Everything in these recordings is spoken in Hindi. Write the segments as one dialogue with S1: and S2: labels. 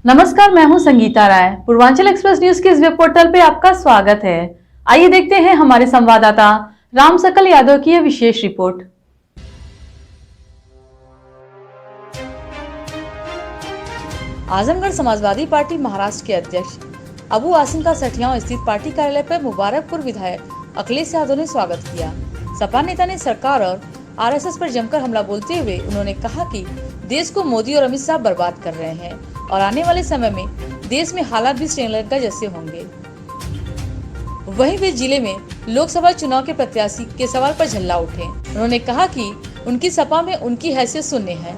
S1: नमस्कार, मैं हूं संगीता राय। पूर्वांचल एक्सप्रेस न्यूज के इस वेब पोर्टल पे आपका स्वागत है। आइए देखते हैं हमारे संवाददाता राम सकल यादव की यह विशेष रिपोर्ट। आजमगढ़ समाजवादी पार्टी महाराष्ट्र के अध्यक्ष अबू आसिम का सठियाओं स्थित पार्टी कार्यालय पर मुबारकपुर विधायक अखिलेश यादव ने स्वागत किया। सपा नेता ने सरकार और आरएसएस पर जमकर हमला बोलते हुए उन्होंने कहा कि देश को मोदी और अमित शाह बर्बाद कर रहे हैं और आने वाले समय में देश में हालात भी श्रीलंका जैसे होंगे। वहीं वे जिले में लोकसभा चुनाव के प्रत्याशी के सवाल पर झल्ला उठे। उन्होंने कहा कि उनकी सपा में उनकी हैसियत शून्य है।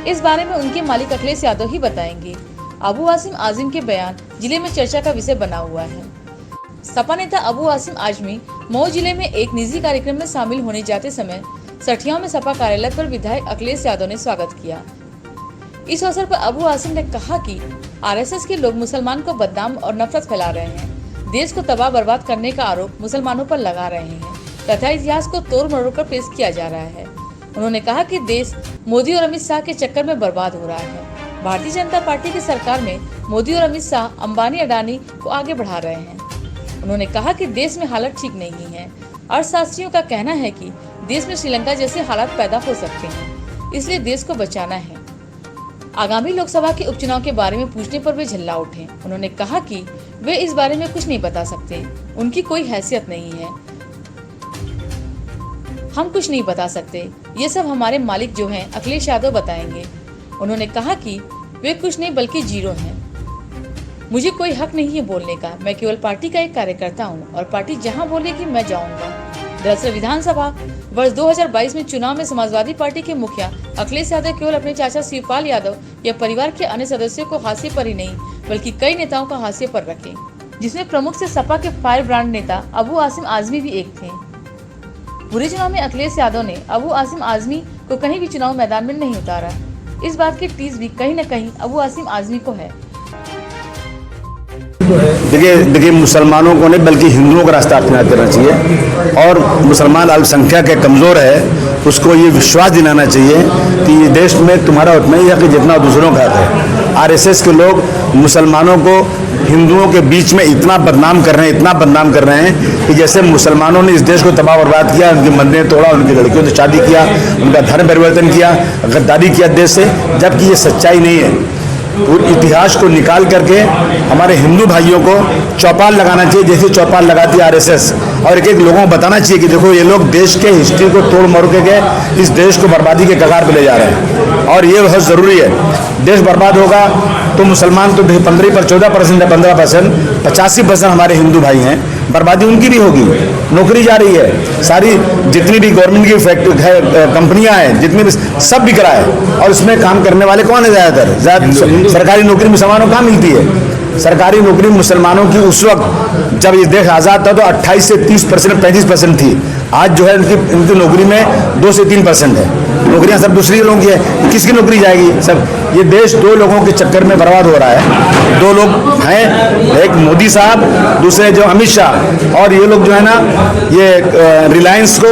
S1: इस बारे में उनके मालिक अखिलेश यादव ही बताएंगे। अबू आसिम आजिम के बयान जिले में चर्चा का विषय बना हुआ है। सपा नेता अबू आसिम आजमी मऊ जिले में एक निजी कार्यक्रम में शामिल होने जाते समय सठियाओं में सपा कार्यालय पर विधायक अखिलेश यादव ने स्वागत किया। इस अवसर पर अबू आसिम ने कहा कि आरएसएस के लोग मुसलमान को बदनाम और नफरत फैला रहे हैं। देश को तबाह बर्बाद करने का आरोप मुसलमानों पर लगा रहे हैं तथा इतिहास को तोड़ मरोड़ कर पेश किया जा रहा है। उन्होंने कहा कि देश मोदी और अमित शाह के चक्कर में बर्बाद हो रहा है। भारतीय जनता पार्टी की सरकार में मोदी और अमित शाह अंबानी अडानी को आगे बढ़ा रहे हैं। उन्होंने कहा कि देश में हालत ठीक नहीं है। अर्थशास्त्रियों का कहना है कि देश में श्रीलंका जैसे हालात पैदा हो सकते हैं, इसलिए देश को बचाना है। आगामी लोकसभा के उपचुनाव के बारे में पूछने पर वे झल्ला उठे। उन्होंने कहा कि वे इस बारे में कुछ नहीं बता सकते, उनकी कोई हैसियत नहीं है। हम कुछ नहीं बता सकते, ये सब हमारे मालिक जो हैं अखिलेश यादव बताएंगे। उन्होंने कहा कि वे कुछ नहीं बल्कि जीरो हैं। मुझे कोई हक नहीं है बोलने का, मैं केवल पार्टी का एक कार्यकर्ता हूँ और पार्टी जहाँ बोलेगी मैं जाऊँगा। दरअसल विधानसभा वर्ष 2022 में चुनाव में समाजवादी पार्टी के मुखिया अखिलेश यादव केवल अपने चाचा शिवपाल यादव या परिवार के अन्य सदस्यों को हाशिए पर ही नहीं बल्कि कई नेताओं को हाशिए पर रखे, जिसमें प्रमुख से सपा के फायर ब्रांड नेता अबू आसिम आजमी भी एक थे। पूरे चुनाव में अखिलेश यादव ने अबू आसिम आजमी को कहीं भी चुनाव मैदान में नहीं उतारा। इस बात की टीस भी कहीं न कहीं अबू आसिम आजमी को है।
S2: देखिए मुसलमानों को नहीं बल्कि हिंदुओं का रास्ता अपनाना करना चाहिए और मुसलमान अल्पसंख्यक है, कमज़ोर है, उसको ये विश्वास दिलाना चाहिए कि ये देश में तुम्हारा उतना ही है कि जितना दूसरों का है। आरएसएस के लोग मुसलमानों को हिंदुओं के बीच में इतना बदनाम कर रहे हैं कि जैसे मुसलमानों ने इस देश को तबाह बर्बाद किया, उनके मंदिर तोड़ा, उनकी लड़कियों से शादी किया, उनका धर्म परिवर्तन किया, गद्दारी किया देश से, जबकि ये सच्चाई नहीं है। इतिहास को निकाल करके हमारे हिंदू भाइयों को चौपाल लगाना चाहिए जैसे चौपाल लगाती है आरएसएस, और एक एक लोगों को बताना चाहिए कि देखो ये लोग देश के हिस्ट्री को तोड़ मरोड़ के इस देश को बर्बादी के कगार पर ले जा रहे हैं और ये बहुत ज़रूरी है। देश बर्बाद होगा तो मुसलमान तो 15 पर 14% है, 15%, 85% हमारे हिंदू भाई हैं, बर्बादी उनकी भी होगी। नौकरी जा रही है, सारी जितनी भी गवर्नमेंट की फैक्ट्री कंपनियां हैं, जितनी भी सब बिक रहा है और इसमें काम करने वाले कौन है? ज़्यादातर सरकारी नौकरी मुसलमानों को कहाँ मिलती है? सरकारी नौकरी मुसलमानों की उस वक्त जब ये देश आज़ाद था तो 28 से 30%, 35% थी। आज जो है इनकी नौकरी में 2 से 3% है। नौकरियां सब दूसरी लोगों की है, किसकी नौकरी जाएगी? सब ये देश दो लोगों के चक्कर में बर्बाद हो रहा है। दो लोग हैं, एक मोदी साहब, दूसरे जो अमित शाह, और ये लोग जो है ना ये रिलायंस को,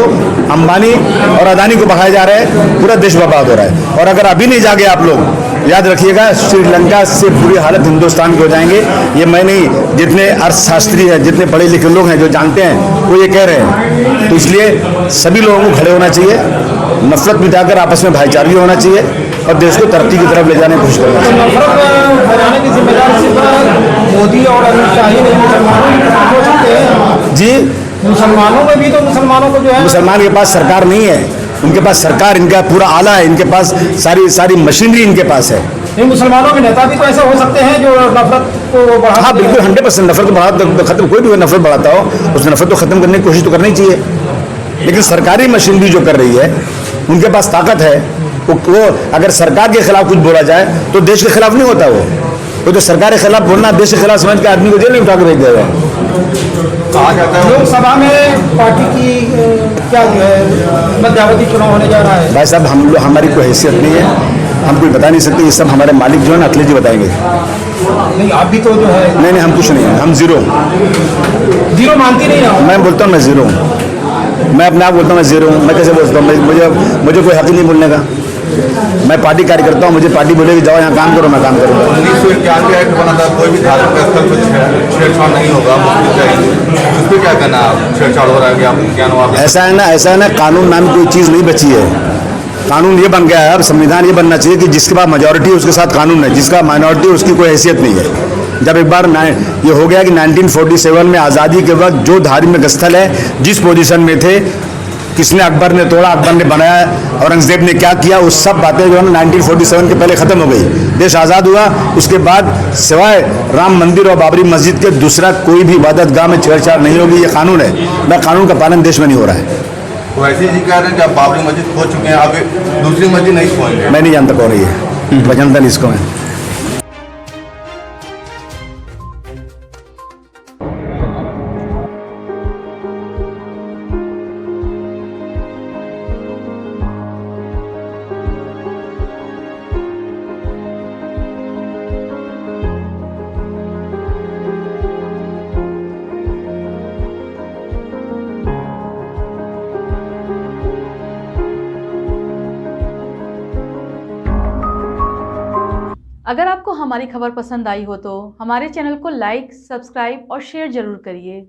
S2: अंबानी और अदानी को भगाए जा रहे हैं। पूरा देश बर्बाद हो रहा है और अगर अभी नहीं जागे आप लोग, याद रखिएगा श्रीलंका से बुरी हालत हिंदुस्तान की हो जाएंगे। ये मैं नहीं, जितने अर्थशास्त्री हैं, जितने पढ़े लिखे लोग हैं जो जानते हैं वो ये कह रहे हैं। तो इसलिए सभी लोगों को खड़े होना चाहिए, नफरत मिटाकर आपस में भाईचारा होना चाहिए और देश को तरक्की की तरफ ले जाने की कोशिश करना चाहिए।
S3: मोदी और अमित शाह ही नहीं, मुसलमानों जी, मुसलमानों में भी तो मुसलमानों को जो है,
S2: मुसलमान के पास सरकार नहीं है, उनके पास सरकार, इनका पूरा आला है, इनके पास सारी मशीनरी इनके पास है।
S3: नहीं, मुसलमानों के नेता भी तो ऐसे हो सकते हैं जो नफरत को बढ़ा।
S2: हाँ बिल्कुल, 100% नफरत को बढ़ा खत्म, कोई भी नफरत बढ़ाता हो उस नफरत को खत्म करने की कोशिश तो करनी चाहिए। लेकिन सरकारी मशीनरी जो कर रही है, उनके पास ताकत है, वो अगर सरकार के खिलाफ कुछ बोला जाए तो देश के खिलाफ नहीं होता। वो तो सरकार के खिलाफ बोलना, देश के खिलाफ समझ के आदमी को जेल में उठा के भेज देगा।
S3: लोकसभा में पार्टी की क्या जो है मध्यावधि चुनाव होने जा रहा है।
S2: भाई साहब, हमारी कोई हैसियत नहीं है, हम कोई बता नहीं सकते। ये सब हमारे मालिक जो है ना अखिलेश जी बताएंगे।
S3: नहीं, आप भी तो जो है।
S2: नहीं, हम कुछ नहीं है, हम जीरो
S3: मानती नहीं है।
S2: मैं बोलता हूँ मैं जीरो हूँ, मैं अपने आप बोलता हूँ मैं जीरो हूँ। मैं कैसे बोलता हूँ? मुझे कोई हक नहीं बोलने का। मैं पार्टी कार्यकर्ता हूँ, मुझे पार्टी बोलेगी जाओ यहाँ काम करो, मैं काम करूँगा।
S4: 1991 एक्ट बना था, कोई भी धार्मिक स्थल पर छेड़छाड़ नहीं होगा, उस पर क्या कहना है? छेड़छाड़ हो रहा है क्या? क्या नाम?
S2: ऐसा है ना, कानून नाम की कोई चीज़ नहीं बची है। कानून ये बन गया है, अब संविधान ये बनना चाहिए कि जिसके पास मेजॉरिटी है उसके साथ कानून है, जिसका माइनॉरिटी उसकी कोई हैसियत नहीं है। जब एक बार ये हो गया कि 1947 में आज़ादी के वक्त जो धार्मिक स्थल है जिस पोजीशन में थे, किसने अकबर ने तोड़ा, अकबर ने बनाया, औरंगजेब ने क्या किया, उस सब बातें जो है ना 1947 के पहले ख़त्म हो गई। देश आज़ाद हुआ, उसके बाद सिवाय राम मंदिर और बाबरी मस्जिद के दूसरा कोई भी इबादत गाह में छेड़छाड़ नहीं होगी। ये कानून है, ना कानून का पालन देश में नहीं हो रहा है।
S4: तो ऐसे ही कह रहे हैं कि आप बाबरी मस्जिद खो चुके हैं, आप दूसरी मस्जिद नहीं खोएंगे?
S2: मैं नहीं जानता कौन है, मैं जानता नहीं इसको मैं।
S1: अगर आपको हमारी खबर पसंद आई हो तो हमारे चैनल को लाइक, सब्सक्राइब और शेयर जरूर करिए।